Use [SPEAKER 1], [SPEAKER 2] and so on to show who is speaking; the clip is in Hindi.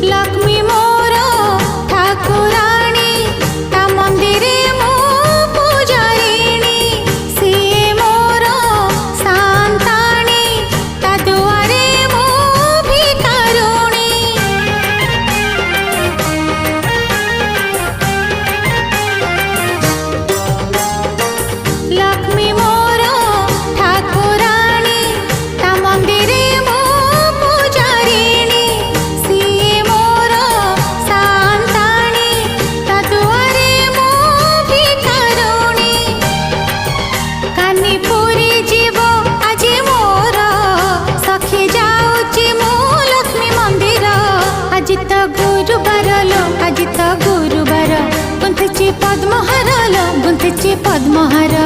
[SPEAKER 1] लक्ष्मी मोर ठाकुराणी ता मंदिरे मो पूजारिणी सीए मोर शांताणी ता दुआरे मो भिकारुणी लक्ष्मी मोर ठाकुराणी ता मंदिरे मो पूजारिणी सीए मोर शांताणी ता दुआरे मो भिकारुणी कानी पुरी जीव आजी मोर सखी जाऊची मो लक्ष्मी मंदिर आज तो गुरुवार लो आज तो गुरुवार गुंथुची पद्महार लो गुंथुची पद्महार